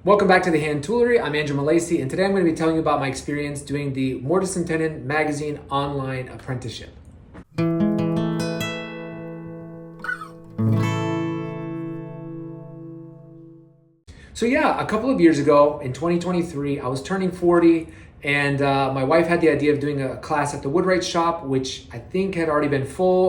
Welcome back to the Hand Toolery. I'm Andrew Malacy, and today I'm going to be telling you about my experience doing the Mortise and Tenon magazine online apprenticeship. So yeah, a couple of years ago in 2023, I was turning 40, and my wife had the idea of doing a class at the Woodworking shop, which I think had already been full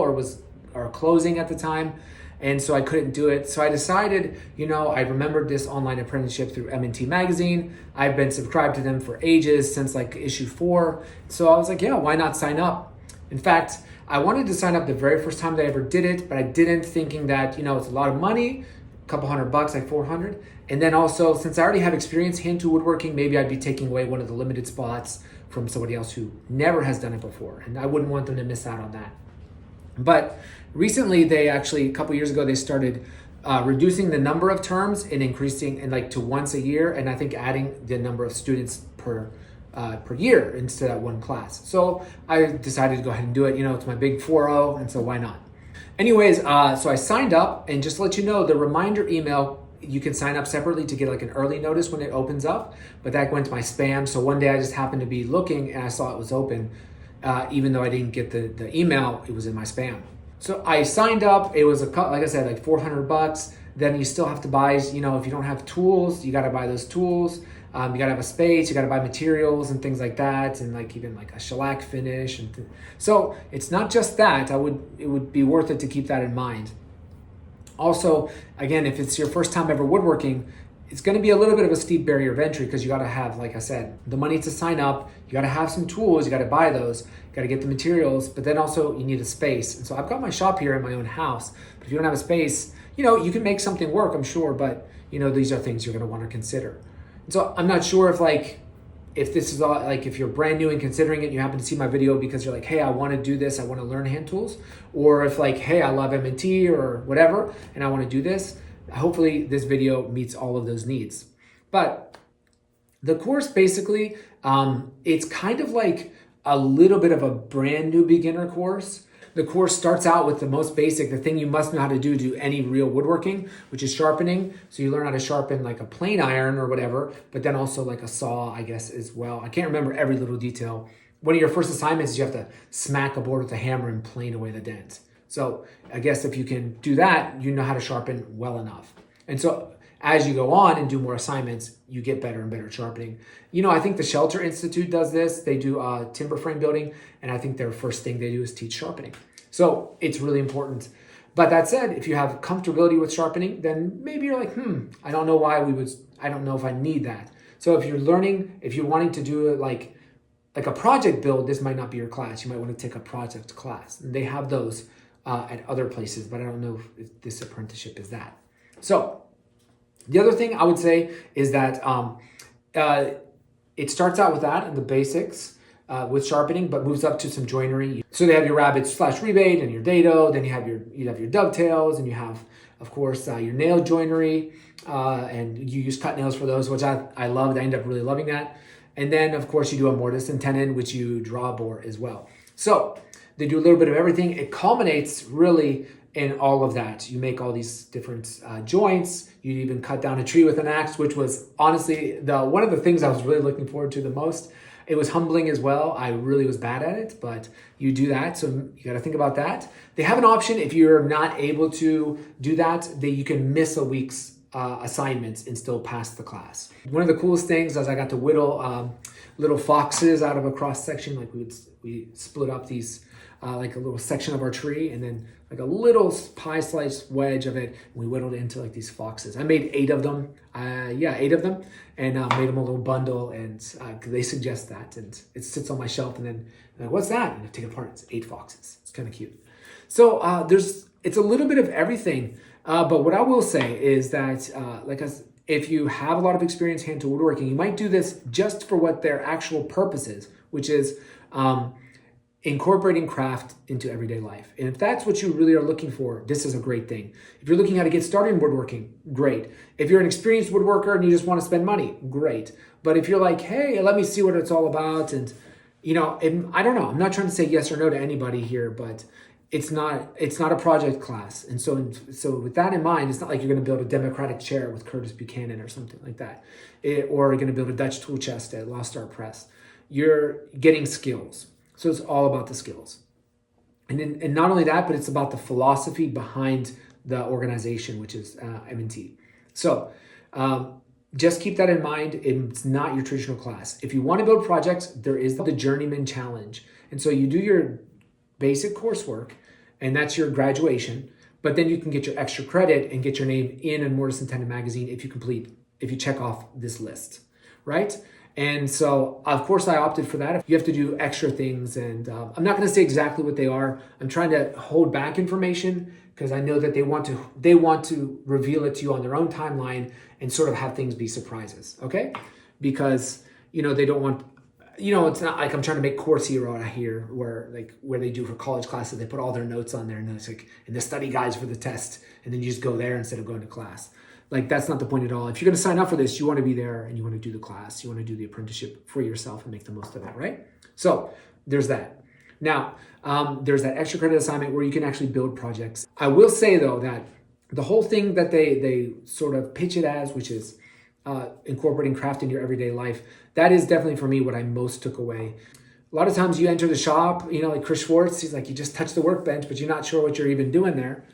or closing at the time. And so I couldn't do it. So I decided, I remembered this online apprenticeship through M&T magazine. I've been subscribed to them for ages, since like issue 4. So I was like, yeah, why not sign up? In fact, I wanted to sign up the very first time that I ever did it, but I didn't, thinking that, it's a lot of money, a couple $100, like 400. And then also, since I already have experience hand tool woodworking, maybe I'd be taking away one of the limited spots from somebody else who never has done it before. And I wouldn't want them to miss out on that. But recently, a couple years ago, they started reducing the number of terms and increasing to once a year, and I think adding the number of students per year instead of one class. So I decided to go ahead and do it. It's my big 4-0, and so why not? Anyways, so I signed up, and just to let you know, the reminder email, you can sign up separately to get like an early notice when it opens up, but that went to my spam. So one day I just happened to be looking and I saw it was open. Even though I didn't get the email, it was in my spam. So I signed up. It was like I said, like $400. Then you still have to buy, if you don't have tools, you got to buy those tools. You got to have a space, you got to buy materials and things like that. And even a shellac finish. So it's not just that. It would be worth it to keep that in mind. Also, again, if it's your first time ever woodworking, it's going to be a little bit of a steep barrier of entry, because you got to have, like I said, the money to sign up. You got to have some tools. You got to buy those. You got to get the materials, but then also you need a space. And so I've got my shop here in my own house. But if you don't have a space, you can make something work, I'm sure. But these are things you're going to want to consider. And so I'm not sure if this is all, if you're brand new and considering it, and you happen to see my video because you're like, hey, I want to do this. I want to learn hand tools, or if hey, I love M&T or whatever, and I want to do this. Hopefully this video meets all of those needs. But the course basically, it's kind of like a little bit of a brand new beginner course. The course starts out with the most basic, the thing you must know how to do any real woodworking, which is sharpening. So you learn how to sharpen like a plane iron or whatever, but then also like a saw, I guess, as well. I can't remember every little detail. One of your first assignments is you have to smack a board with a hammer and plane away the dent. So I guess if you can do that, you know how to sharpen well enough. And so as you go on and do more assignments, you get better and better at sharpening. I think the Shelter Institute does this. They do timber frame building, and I think their first thing they do is teach sharpening. So it's really important. But that said, if you have comfortability with sharpening, then maybe you're like, I don't know I don't know if I need that. So if you're wanting to do it like a project build, this might not be your class. You might want to take a project class. And they have those at other places, but I don't know if this apprenticeship is that. So the other thing I would say is that it starts out with that and the basics with sharpening, but moves up to some joinery. So they have your rabbet/rebate and your dado. Then you have your dovetails, and you have, of course, your nail joinery, and you use cut nails for those, which I loved. I ended up really loving that. And then, of course, you do a mortise and tenon, which you draw bore as well. So they do a little bit of everything. It culminates really in all of that. You make all these different joints. You even cut down a tree with an axe, which was honestly one of the things I was really looking forward to the most. It was humbling as well. I really was bad at it, but you do that. So you got to think about that. They have an option if you're not able to do that you can miss a week's assignments and still pass the class. One of the coolest things is I got to whittle little foxes out of a cross section. We split up these like a little section of our tree, and then like a little pie slice wedge of it. And we whittled it into these foxes. I made 8 of them. 8 of them, and made them a little bundle. And they suggest that, and it sits on my shelf. And then I'm like, what's that? And I take it apart. It's 8 foxes. It's kind of cute. So it's a little bit of everything. But what I will say is that if you have a lot of experience hand tool woodworking, you might do this just for what their actual purpose is, which is incorporating craft into everyday life. And if that's what you really are looking for, this is a great thing. If you're looking how to get started in woodworking, great. If you're an experienced woodworker and you just want to spend money, great. But if you're like, hey, let me see what it's all about, and I don't know, I'm not trying to say yes or no to anybody here, but it's not a project class. And so with that in mind, it's not like you're going to build a democratic chair with Curtis Buchanan or something like that, or you're going to build a Dutch tool chest at Lost Art Press. You're getting skills. So it's all about the skills. And not only that, but it's about the philosophy behind the organization, which is M&T. So just keep that in mind. It's not your traditional class. If you want to build projects, there is the Journeyman Challenge. And so you do your basic coursework, and that's your graduation. But then you can get your extra credit and get your name in a Mortise and Tenon magazine if you check off this list, right? And so, of course, I opted for that. You have to do extra things, and I'm not going to say exactly what they are. I'm trying to hold back information because I know that they want to reveal it to you on their own timeline and sort of have things be surprises, okay? Because they don't want. It's not like I'm trying to make Course Hero out here where they do for college classes, they put all their notes on there and it's like in the study guides for the test, and then you just go there instead of going to class. Like, that's not the point at all. If you're going to sign up for this, you want to be there and you want to do the class, you want to do the apprenticeship for yourself and make the most of it, right? So there's that. Now, there's that extra credit assignment where you can actually build projects. I will say though that the whole thing that they sort of pitch it as, which is incorporating craft in your everyday life, that is definitely for me what I most took away. A lot of times you enter the shop, like Chris Schwartz, he's like, you just touch the workbench, but you're not sure what you're even doing there.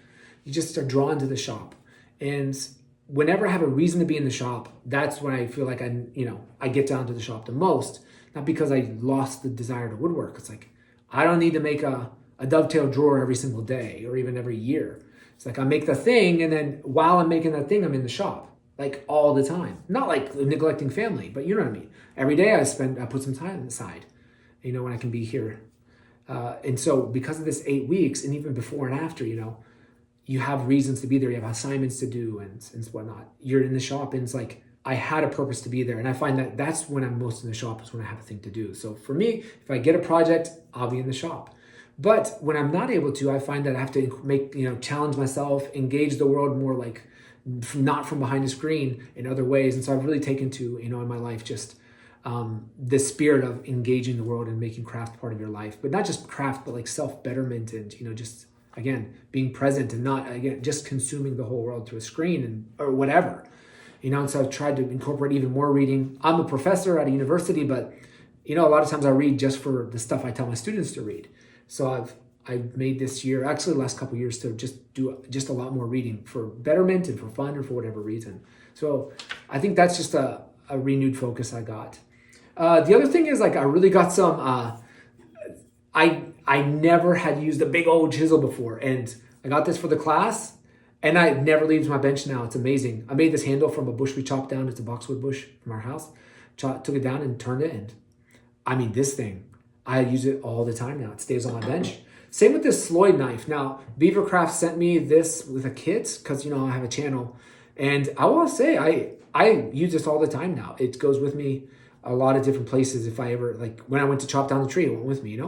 You just are drawn to the shop. And whenever I have a reason to be in the shop, that's when I feel like I get down to the shop the most. Not because I lost the desire to woodwork. It's like, I don't need to make a dovetail drawer every single day or even every year. It's like I make the thing, and then while I'm making that thing, I'm in the shop. Like all the time. Not like neglecting family, but you know what I mean. Every day I put some time aside, when I can be here. And so because of this 8 weeks, and even before and after, you have reasons to be there. You have assignments to do and whatnot. You're in the shop, and it's like, I had a purpose to be there. And I find that that's when I'm most in the shop, is when I have a thing to do. So for me, if I get a project, I'll be in the shop. But when I'm not able to, I find that I have to challenge myself, engage the world more, like not from behind a screen, in other ways. And so I've really taken to, in my life, just the spirit of engaging the world and making craft part of your life. But not just craft, but like self-betterment and, just, again, being present and not, again, just consuming the whole world through a screen or whatever. And so I've tried to incorporate even more reading. I'm a professor at a university, but, a lot of times I read just for the stuff I tell my students to read. So I've made this year, actually the last couple of years, to just do just a lot more reading for betterment and for fun or for whatever reason. So I think that's just a renewed focus I got. The other thing is, like, I really got some, I never had used a big old chisel before, and I got this for the class, and I never leaves my bench now. It's amazing. I made this handle from a bush we chopped down. It's a boxwood bush from our house. Took it down and turned it, and I mean, this thing, I use it all the time now. It stays on my bench. Same with this Sloyd knife. Now, Beavercraft sent me this with a kit because, I have a channel. And I want to say, I use this all the time now. It goes with me a lot of different places. If I ever, like when I went to chop down the tree, it went with me,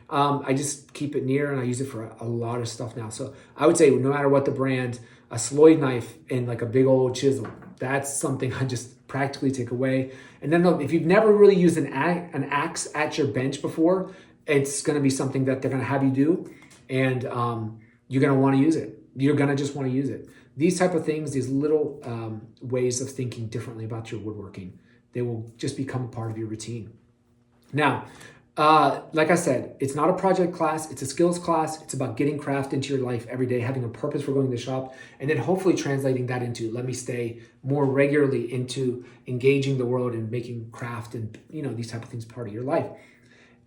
I just keep it near, and I use it for a lot of stuff now. So I would say, no matter what the brand, a Sloyd knife and like a big old chisel, that's something I just practically take away. And then if you've never really used an axe at your bench before, it's going to be something that they're going to have you do, and you're going to want to use it. You're going to just want to use it. These type of things, these little ways of thinking differently about your woodworking, they will just become a part of your routine. Now, like I said, it's not a project class, it's a skills class. It's about getting craft into your life every day, having a purpose for going to the shop, and then hopefully translating that into, let me stay more regularly into engaging the world and making craft and, these type of things part of your life.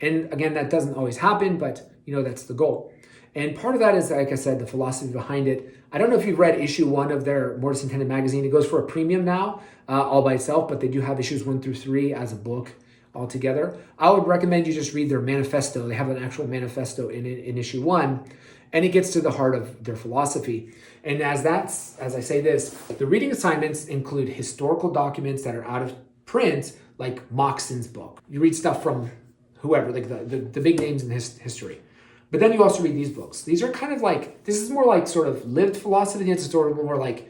And again, that doesn't always happen, but that's the goal. And part of that is, like I said, the philosophy behind it. I don't know if you've read issue 1 of their Mortise and Tenon magazine. It goes for a premium now, all by itself, but they do have issues 1 through 3 as a book altogether. I would recommend you just read their manifesto. They have an actual manifesto in issue 1, and it gets to the heart of their philosophy. And as I say this, the reading assignments include historical documents that are out of print, like Moxon's book. You read stuff from whoever, like the big names in history. But then you also read these books. These are kind of like, this is more like sort of lived philosophy. It's sort of more like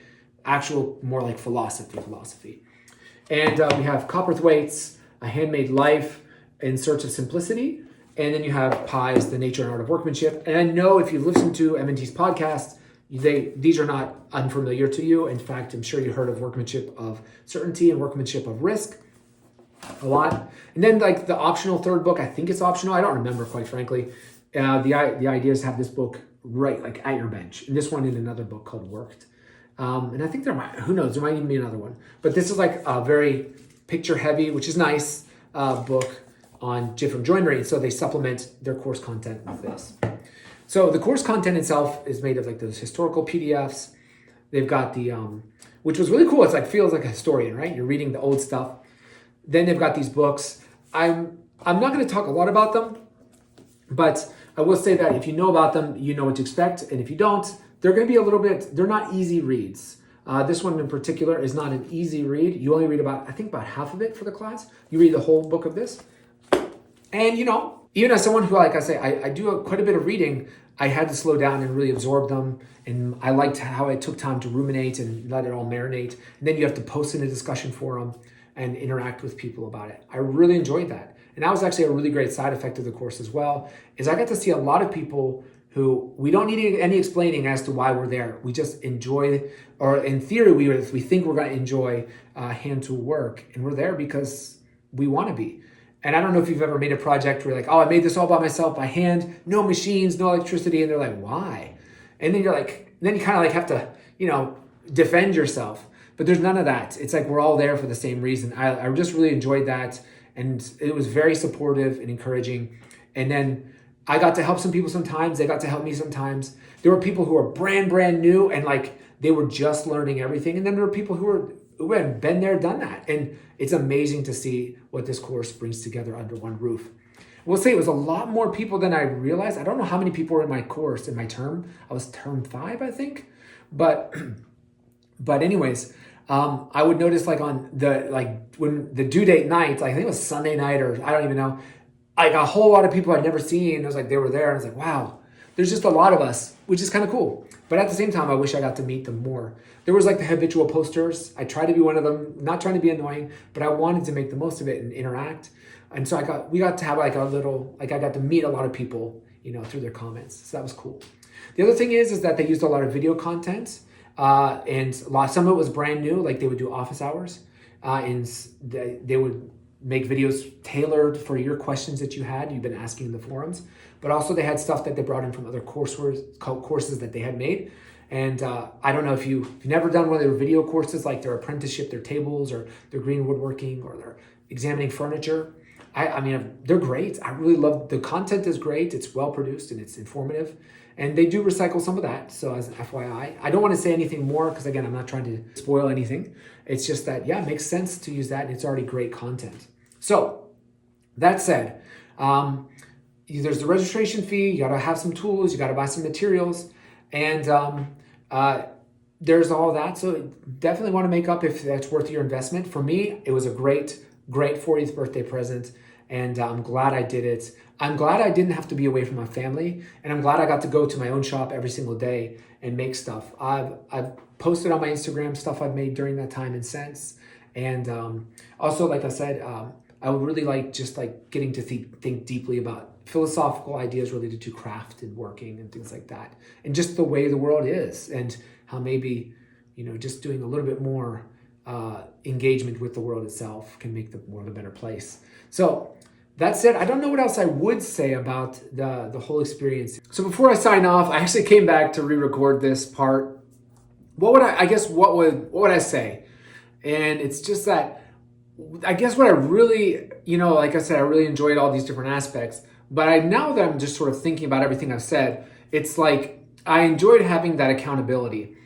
more like philosophy. And we have Copperthwaite's A Handmade Life in Search of Simplicity. And then you have Pies, The Nature and Art of Workmanship. And I know if you listen to M&T's podcast, these are not unfamiliar to you. In fact, I'm sure you heard of Workmanship of Certainty and Workmanship of Risk a lot. And then like the optional third book, I think it's optional. I don't remember, quite frankly. The idea is to have this book right like at your bench. And this one in another book called Worked. And I think who knows, there might even be another one. But this is like a very picture heavy, which is nice, book on different joinery. So they supplement their course content with this. So the course content itself is made of like those historical PDFs. They've got the, which was really cool. It's like, feels like a historian, right? You're reading the old stuff. Then they've got these books. I'm not going to talk a lot about them, but I will say that if you know about them, you know what to expect. And if you don't, they're going to be a little bit, they're not easy reads. This one in particular is not an easy read. You only read about half of it for the class. You read the whole book of this. And, even as someone who, like I say, I do quite a bit of reading, I had to slow down and really absorb them. And I liked how I took time to ruminate and let it all marinate. And then you have to post in a discussion forum and interact with people about it. I really enjoyed that. And that was actually a really great side effect of the course as well, is I got to see a lot of people who we don't need any explaining as to why we're there. We just enjoy, or in theory, we think we're going to enjoy hand tool work. And we're there because we want to be. And I don't know if you've ever made a project where you're like, oh, I made this all by myself, by hand, no machines, no electricity. And they're like, why? And then then you kind of like have to, defend yourself. But there's none of that. It's like we're all there for the same reason. I just really enjoyed that. And it was very supportive and encouraging. And then I got to help some people sometimes. They got to help me sometimes. There were people who were brand new and like they were just learning everything. And then there were people who had been there, done that. And it's amazing to see what this course brings together under one roof. We'll say it was a lot more people than I realized. I don't know how many people were in my course, in my term. I was term 5, I think. But anyways, I would notice like on when the due date night, like I think it was Sunday night or I don't even know, like a whole lot of people I'd never seen. It was like they were there. And I was like, wow, there's just a lot of us, which is kind of cool. But at the same time, I wish I got to meet them more. There was like the habitual posters. I tried to be one of them, not trying to be annoying, but I wanted to make the most of it and interact. And so we got to have like I got to meet a lot of people, through their comments. So that was cool. The other thing is that they used a lot of video content. And some of it was brand new, like they would do office hours, and they would make videos tailored for your questions that you've been asking in the forums. But also they had stuff that they brought in from other courses that they had made. And I don't know if you've never done one of their video courses, like their apprenticeship, their tables, or their green woodworking, or their examining furniture. I mean, they're great. I really love the content is great. It's well produced and it's informative. And they do recycle some of that. So as an FYI, I don't want to say anything more because again, I'm not trying to spoil anything. It's just that, it makes sense to use that. And it's already great content. So that said, there's the registration fee. You got to have some tools. You got to buy some materials. And there's all that. So definitely want to make up if that's worth your investment. For me, it was a great 40th birthday present. And I'm glad I did it. I'm glad I didn't have to be away from my family. And I'm glad I got to go to my own shop every single day and make stuff. I've posted on my Instagram stuff I've made during that time and since. And also, like I said, I would really like getting to think deeply about philosophical ideas related to craft and working and things like that. And just the way the world is and how maybe, just doing a little bit more engagement with the world itself can make the world a better place. So that said, I don't know what else I would say about the whole experience. So before I sign off, I actually came back to re-record this part. What would I say? And it's just that, I guess what I really, like I said, I really enjoyed all these different aspects. But now that I'm just sort of thinking about everything I've said, it's like I enjoyed having that accountability.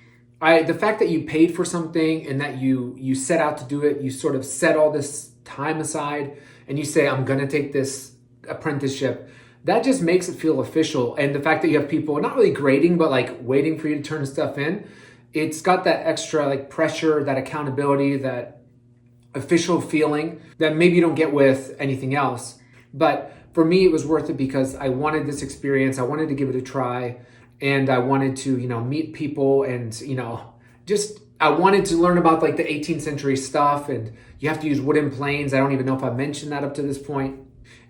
The fact that you paid for something and that you set out to do it, you sort of set all this time aside and you say, I'm going to take this apprenticeship, that just makes it feel official. And the fact that you have people not really grading, but like waiting for you to turn stuff in, it's got that extra like pressure, that accountability, that official feeling that maybe you don't get with anything else. But for me, it was worth it because I wanted this experience. I wanted to give it a try. And I wanted to, meet people and, I wanted to learn about like the 18th century stuff. And you have to use wooden planes. I don't even know if I mentioned that up to this point.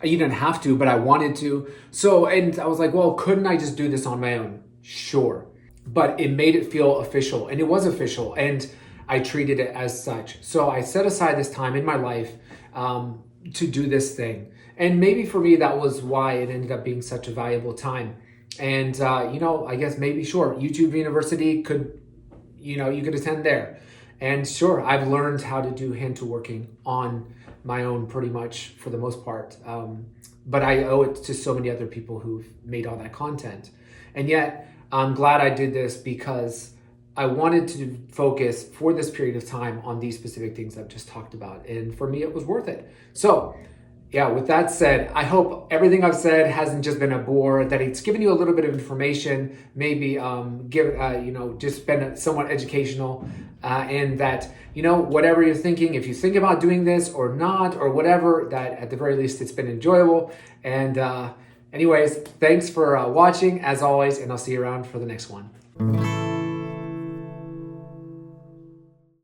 You didn't have to, but I wanted to. So, and I was like, well, couldn't I just do this on my own? Sure. But it made it feel official, and it was official, and I treated it as such. So I set aside this time in my life to do this thing. And maybe for me, that was why it ended up being such a valuable time. And, I guess maybe, sure, YouTube University could, you could attend there. And sure, I've learned how to do hand tool working on my own pretty much for the most part. But I owe it to so many other people who've made all that content. And yet, I'm glad I did this because I wanted to focus for this period of time on these specific things I've just talked about. And for me, it was worth it. So, yeah, with that said, I hope everything I've said hasn't just been a bore, that it's given you a little bit of information, maybe just been somewhat educational, and that, whatever you're thinking, if you think about doing this or not, or whatever, that at the very least, it's been enjoyable. And anyways, thanks for watching as always, and I'll see you around for the next one.